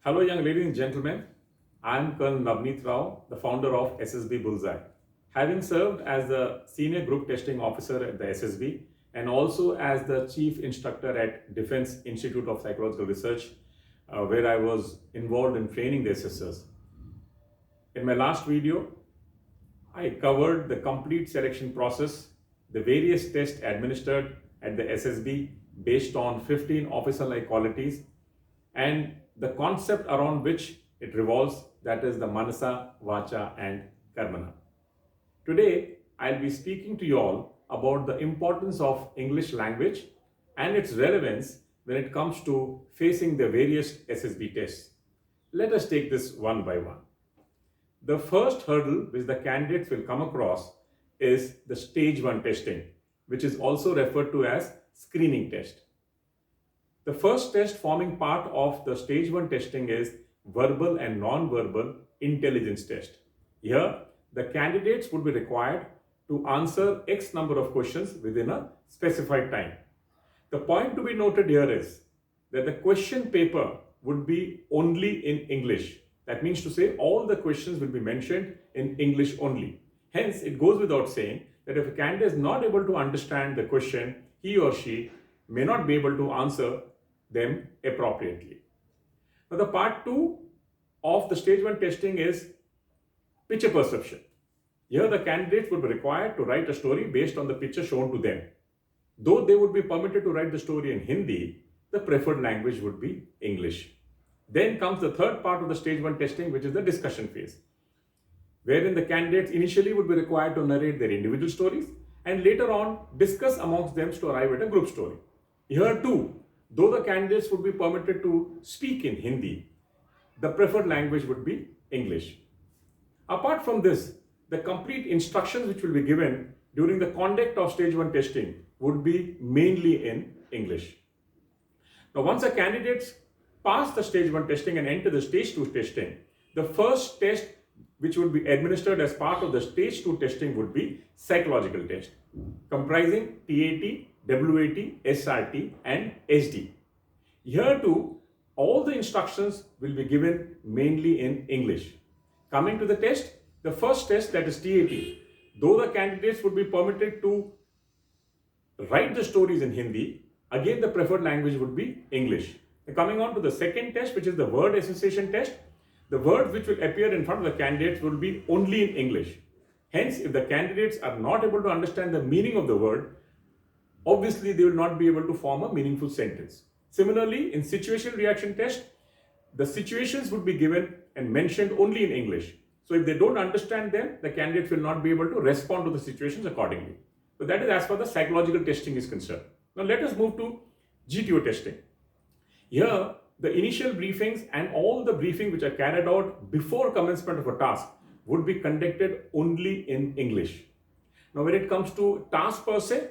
Hello, young ladies and gentlemen. I am Colonel Navneet Rao, the founder of SSB Bullseye. Having served as the Senior Group Testing Officer at the SSB and also as the Chief Instructor at Defense Institute of Psychological Research, where I was involved in training the assessors. In my last video, I covered the complete selection process, the various tests administered at the SSB based on 15 officer-like qualities, and the concept around which it revolves, that is the Manasa, Vacha and Karmana. Today, I'll be speaking to you all about the importance of English language and its relevance when it comes to facing the various SSB tests. Let us take this one by one. The first hurdle which the candidates will come across is the stage 1 testing, which is also referred to as screening test. The first test forming part of the stage 1 testing is verbal and non-verbal intelligence test. Here, the candidates would be required to answer X number of questions within a specified time. The point to be noted here is that the question paper would be only in English. That means to say all the questions will be mentioned in English only. Hence, it goes without saying that if a candidate is not able to understand the question, he or she may not be able to answer them appropriately. Now, the part 2 of the stage 1 testing is picture perception. Here, the candidates would be required to write a story based on the picture shown to them. Though they would be permitted to write the story in Hindi, the preferred language would be English. Then comes the third part of the stage 1 testing, which is the discussion phase, wherein the candidates initially would be required to narrate their individual stories and later on discuss amongst them to arrive at a group story. Here too, though the candidates would be permitted to speak in Hindi, the preferred language would be English. Apart from this, the complete instructions which will be given during the conduct of stage 1 testing would be mainly in English. Now, once the candidates pass the stage 1 testing and enter the stage 2 testing, the first test which would be administered as part of the stage 2 testing would be psychological test, comprising TAT, WAT, SRT and SD. Here too, all the instructions will be given mainly in English. Coming to the test, the first test, that is TAT, though the candidates would be permitted to write the stories in Hindi, again the preferred language would be English. Coming on to the second test, which is the word association test, the words which will appear in front of the candidates will be only in English. Hence, if the candidates are not able to understand the meaning of the word, obviously they will not be able to form a meaningful sentence. Similarly, in situational reaction test, the situations would be given and mentioned only in English. So if they don't understand them, the candidates will not be able to respond to the situations accordingly. So that is as far as the psychological testing is concerned. Now let us move to GTO testing. Here, the initial briefings and all the briefings which are carried out before commencement of a task would be conducted only in English. Now, when it comes to task per se,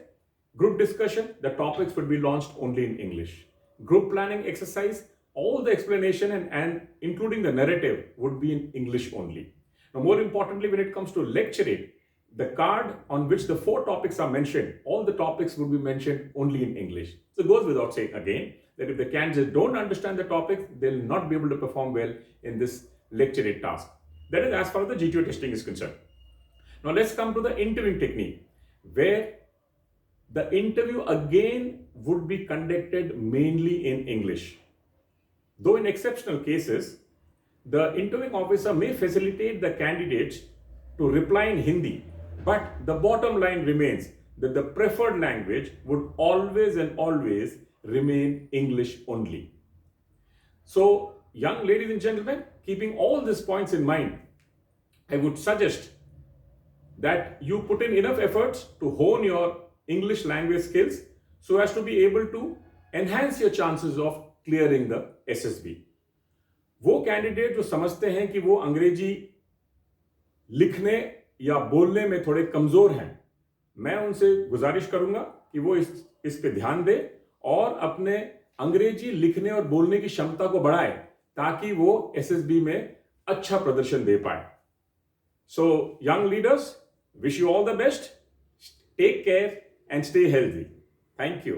group discussion, the topics would be launched only in English. Group planning exercise, all the explanation and including the narrative would be in English only. Now, more importantly, when it comes to lecturing, the card on which the 4 topics are mentioned, all the topics would be mentioned only in English. So it goes without saying again that if the candidates don't understand the topics, they'll not be able to perform well in this lecture task. That is as far as the GTO testing is concerned. Now let's come to the interviewing technique, where the interview again would be conducted mainly in English. Though in exceptional cases, the interviewing officer may facilitate the candidates to reply in Hindi, but the bottom line remains that the preferred language would always and always remain English only. So, young ladies and gentlemen, keeping all these points in mind, I would suggest that you put in enough efforts to hone your English language skills so as to be able to enhance your chances of clearing the SSB. वो candidate जो समझते हैं कि वो अंग्रेजी लिखने या बोलने में थोड़े कमजोर हैं, मैं उनसे गुजारिश करूंगा कि वो इस पे ध्यान दे और अपने अंग्रेजी लिखने और बोलने की क्षमता को बढ़ाए ताकि वो एसएसबी में अच्छा प्रदर्शन दे पाए. So young leaders, wish you all the best, take care and stay healthy. Thank you.